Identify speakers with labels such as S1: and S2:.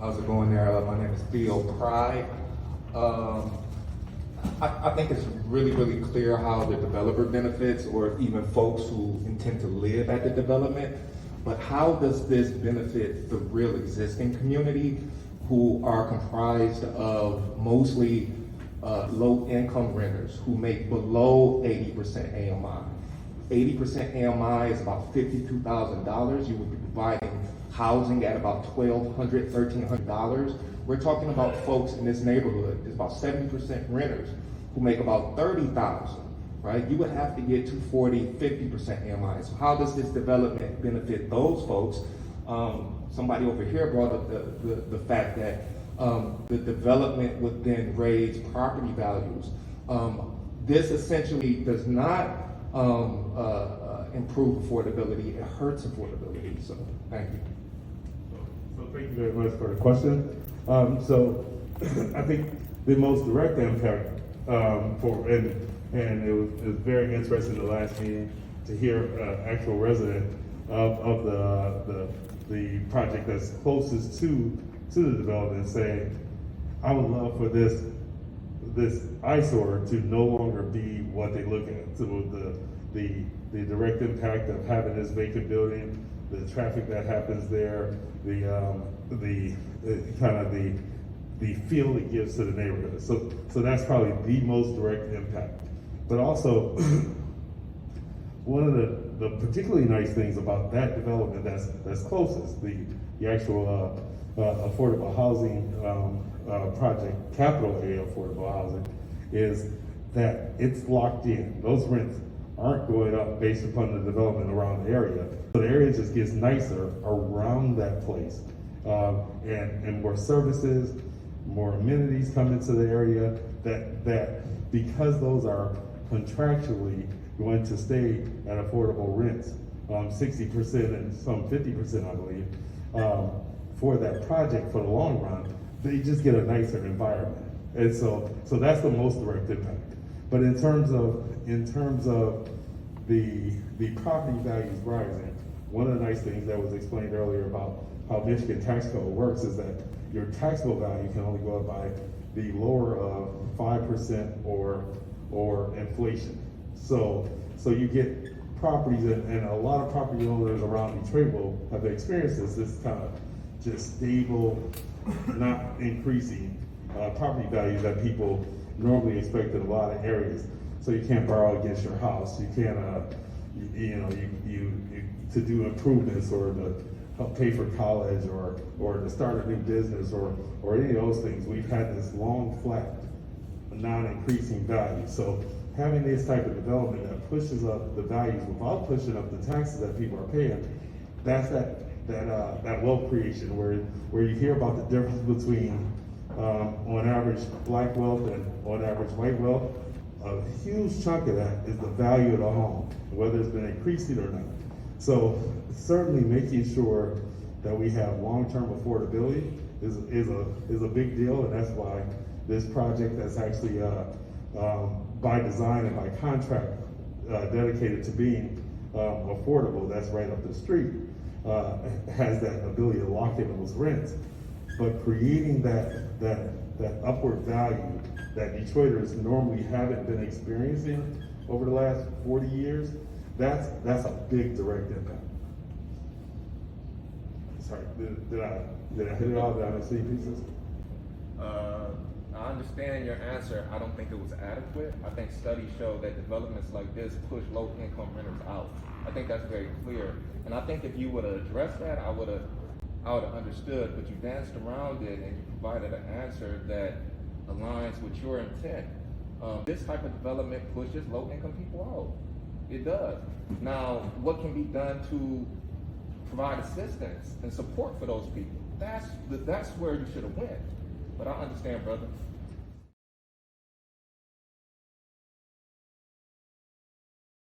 S1: How's it going there? My name is Theo Pride. I think it's really clear how the developer benefits, or even folks who intend to live at the development. But how does this benefit the real existing community, who are comprised of mostly low-income renters who make below 80% AMI? 80% AMI is about $52,000. You would be providing housing at about $1,200, $1,300. We're talking about folks in this neighborhood, it's about 70% renters who make about $30,000, right? You would have to get to 40, 50% AMI. So how does this development benefit those folks? Somebody over here brought up the fact that the development would then raise property values. This essentially does not improve affordability, it hurts affordability. So thank you.
S2: So thank you very much for the question. So I think the most direct impact and it was very interesting the last meeting to hear actual resident of the project that's closest to the development saying, I would love for this eyesore to no longer be what they look at. So the direct impact of having this vacant building, the traffic that happens there, the feel it gives to the neighborhood. So that's probably the most direct impact. But also, one of the particularly nice things about that development that's closest, the actual affordable housing project, capital A affordable housing, is that it's locked in. Those rents aren't going up based upon the development around the area. So the area just gets nicer around that place. And more services, more amenities come into the area that because those are contractually going to stay at affordable rents, 60% and some 50%, I believe, for that project for the long run, they just get a nicer environment. And so that's the most direct impact. But in terms of the property values rising, one of the nice things that was explained earlier about how Michigan tax code works is that your taxable value can only go up by the lower of 5% or inflation. So you get properties, and a lot of property owners around Detroit will have experienced this kind of just stable, not increasing property values that people normally expect in a lot of areas. So you can't borrow against your house. You can't, to do improvements or to help pay for college or to start a new business or any of those things. We've had this long, flat, non-increasing value. So having this type of development that pushes up the values without pushing up the taxes that people are paying, that's that wealth creation where you hear about the difference between on average black wealth and on average white wealth. A huge chunk of that is the value of the home, whether it's been increasing or not. So certainly making sure that we have long-term affordability is a big deal, and that's why this project that's actually by design and by contract dedicated to being affordable, that's right up the street, has that ability to lock in those rents. But creating that upward value that Detroiters normally haven't been experiencing over the last 40 years, that's a big direct impact. Sorry, did I hit it all? Did I miss any pieces?
S3: I understand your answer. I don't think it was adequate. I think studies show that developments like this push low-income renters out. I think that's very clear. And I think if you would have addressed that, I would have understood, but you danced around it and you provided an answer that aligns with your intent. This type of development pushes low-income people out. It does. Now, what can be done to provide assistance and support for those people? That's where you should have went. But I understand, brother.